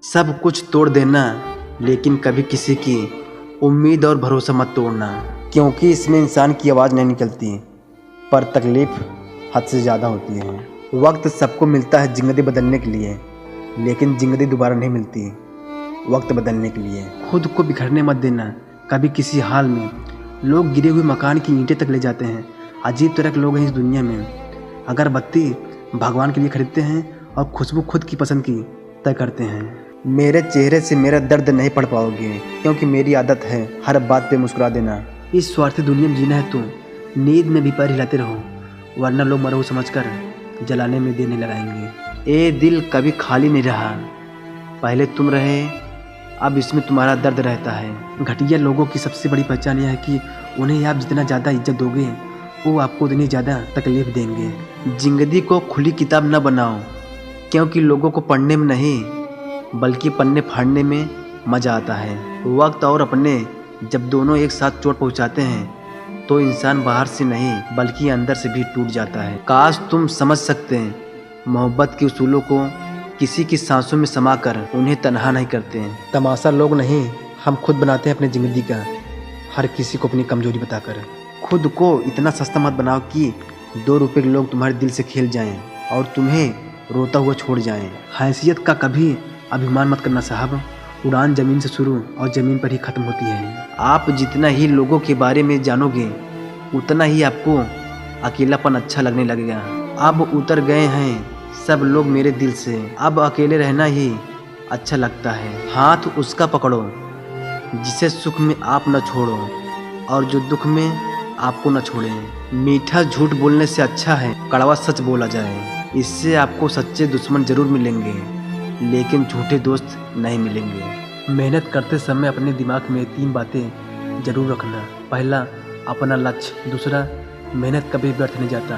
सब कुछ तोड़ देना, लेकिन कभी किसी की उम्मीद और भरोसा मत तोड़ना, क्योंकि इसमें इंसान की आवाज़ नहीं निकलती, पर तकलीफ़ हद से ज़्यादा होती है। वक्त सबको मिलता है ज़िंदगी बदलने के लिए, लेकिन ज़िंदगी दोबारा नहीं मिलती वक्त बदलने के लिए। खुद को बिखरने मत देना कभी किसी हाल में। लोग गिरे हुए मकान की ईंटें तक ले जाते हैं। अजीब तरह के लोग हैं इस दुनिया में। अगरबत्ती भगवान के लिए खरीदते हैं और खुशबू खुद की पसंद की तय करते हैं। मेरे चेहरे से मेरा दर्द नहीं पढ़ पाओगे, क्योंकि मेरी आदत है हर बात पे मुस्कुरा देना। इस स्वार्थी दुनिया में जीना है तो नींद में भी पैर हिलाते रहो, वरना लोग मरो समझकर जलाने में देने लगाएंगे। ए दिल कभी खाली नहीं रहा, पहले तुम रहे, अब इसमें तुम्हारा दर्द रहता है। घटिया लोगों की सबसे बड़ी पहचान यह है कि उन्हें आप जितना ज़्यादा इज्जत दोगे, वो आपको उतनी ज़्यादा तकलीफ देंगे। जिंदगी को खुली किताब न बनाओ, क्योंकि लोगों को पढ़ने में नहीं बल्कि पन्ने फाड़ने में मज़ा आता है। वक्त और अपने जब दोनों एक साथ चोट पहुंचाते हैं तो इंसान बाहर से नहीं बल्कि अंदर से भी टूट जाता है। काश तुम समझ सकते हैं, मोहब्बत के उसूलों को किसी की सांसों में समा कर उन्हें तन्हा नहीं करते हैं। तमाशा लोग नहीं, हम खुद बनाते हैं अपनी ज़िंदगी का, हर किसी को अपनी कमजोरी बताकर। खुद को इतना सस्ता मत बनाओ कि 2 रुपये के लोग तुम्हारे दिल से खेल जाएं और तुम्हें रोता हुआ छोड़ जाएं। हैसियत का कभी अभिमान मत करना साहब, उड़ान ज़मीन से शुरू और ज़मीन पर ही ख़त्म होती है। आप जितना ही लोगों के बारे में जानोगे, उतना ही आपको अकेलापन अच्छा लगने लगेगा। अब उतर गए हैं सब लोग मेरे दिल से, अब अकेले रहना ही अच्छा लगता है। हाथ उसका पकड़ो जिसे सुख में आप न छोड़ो और जो दुख में आपको न छोड़े। मीठा झूठ बोलने से अच्छा है कड़वा सच बोला जाए। इससे आपको सच्चे दुश्मन जरूर मिलेंगे, लेकिन झूठे दोस्त नहीं मिलेंगे। मेहनत करते समय अपने दिमाग में 3 बातें जरूर रखना। पहला, अपना लक्ष्य। दूसरा, मेहनत कभी व्यर्थ नहीं जाता।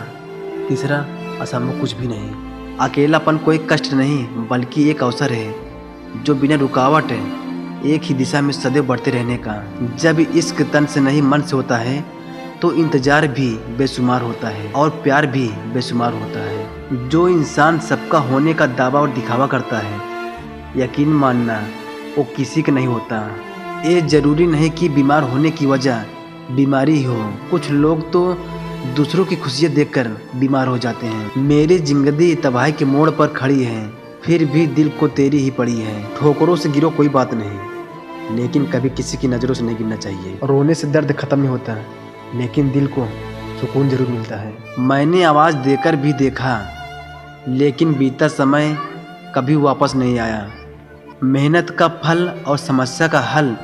तीसरा, असंभव कुछ भी नहीं। अकेलापन कोई कष्ट नहीं बल्कि एक अवसर है जो बिना रुकावट एक ही दिशा में सदैव बढ़ते रहने का। जब इश्क तन से नहीं मन से होता है तो इंतजार भी बेशुमार होता है और प्यार भी बेशुमार होता है। जो इंसान सबका होने का दावा और दिखावा करता है, यकीन मानना वो किसी का नहीं होता। ये जरूरी नहीं कि बीमार होने की वजह बीमारी हो, कुछ लोग तो दूसरों की खुशियाँ देखकर बीमार हो जाते हैं। मेरी जिंदगी तबाही के मोड़ पर खड़ी है, फिर भी दिल को तेरी ही पड़ी है। ठोकरों से गिरो कोई बात नहीं, लेकिन कभी किसी की नज़रों से नहीं गिरना चाहिए। रोने से दर्द खत्म नहीं होता, लेकिन दिल को सुकून जरूर मिलता है। मैंने आवाज़ देकर भी देखा, लेकिन बीता समय कभी वापस नहीं आया। मेहनत का फल और समस्या का हल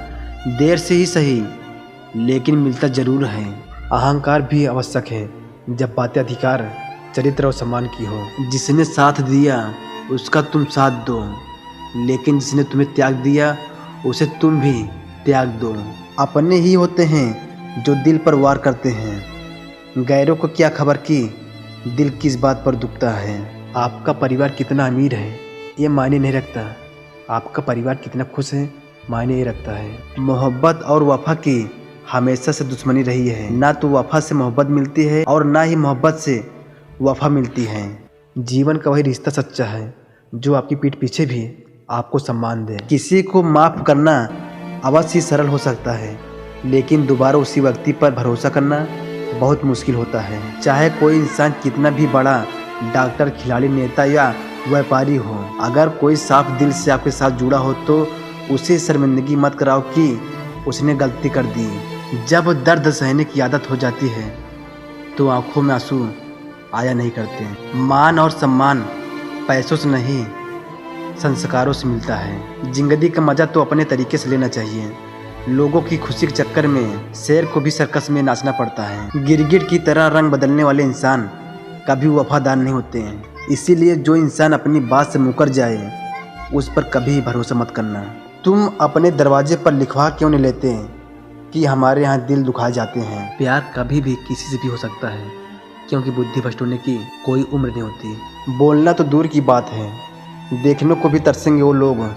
देर से ही सही, लेकिन मिलता जरूर है। अहंकार भी आवश्यक है जब बातें अधिकार, चरित्र और सम्मान की हो। जिसने साथ दिया उसका तुम साथ दो, लेकिन जिसने तुम्हें त्याग दिया उसे तुम भी त्याग दो। अपने ही होते हैं जो दिल पर वार करते हैं, गैरों को क्या खबर कि दिल किस बात पर दुखता है। आपका परिवार कितना अमीर है ये मायने नहीं रखता, आपका परिवार कितना खुश है मायने ये रखता है। मोहब्बत और वफा की हमेशा से दुश्मनी रही है। ना तो वफा से मोहब्बत मिलती है और ना ही मोहब्बत से वफा मिलती है। जीवन का वही रिश्ता सच्चा है जो आपकी पीठ पीछे भी आपको सम्मान दे। किसी को माफ़ करना अवश्य ही सरल हो सकता है, लेकिन दोबारा उसी व्यक्ति पर भरोसा करना बहुत मुश्किल होता है। चाहे कोई इंसान कितना भी बड़ा डॉक्टर, खिलाड़ी, नेता या व्यापारी हो, अगर कोई साफ दिल से आपके साथ जुड़ा हो तो उसे शर्मिंदगी मत कराओ कि उसने गलती कर दी। जब दर्द सहने की आदत हो जाती है तो आंखों में आंसू आया नहीं करते। मान और सम्मान पैसों से नहीं संस्कारों से मिलता है। जिंदगी का मज़ा तो अपने तरीके से लेना चाहिए। लोगों की खुशी के चक्कर में शेर को भी सर्कस में नाचना पड़ता है। गिरगिट की तरह रंग बदलने वाले इंसान कभी वफादार नहीं होते हैं। इसीलिए जो इंसान अपनी बात से मुकर जाए उस पर कभी भरोसा मत करना। तुम अपने दरवाजे पर लिखवा क्यों नहीं लेते कि हमारे यहाँ दिल दुखाए जाते हैं। प्यार कभी भी किसी से भी हो सकता है, क्योंकि बुद्धि भ्रष्ट होने की कोई उम्र नहीं होती। बोलना तो दूर की बात है, देखने को भी तरसेंगे वो लोग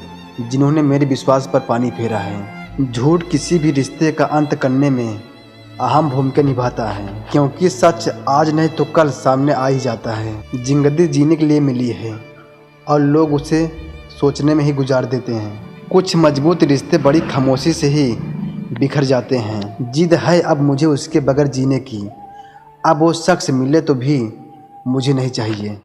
जिन्होंने मेरे विश्वास पर पानी फेरा है। झूठ किसी भी रिश्ते का अंत करने में अहम भूमिका निभाता है, क्योंकि सच आज नहीं तो कल सामने आ ही जाता है। जिंदगी जीने के लिए मिली है और लोग उसे सोचने में ही गुजार देते हैं। कुछ मजबूत रिश्ते बड़ी खामोशी से ही बिखर जाते हैं। जिद है अब मुझे उसके बगैर जीने की, अब वो शख्स मिले तो भी मुझे नहीं चाहिए।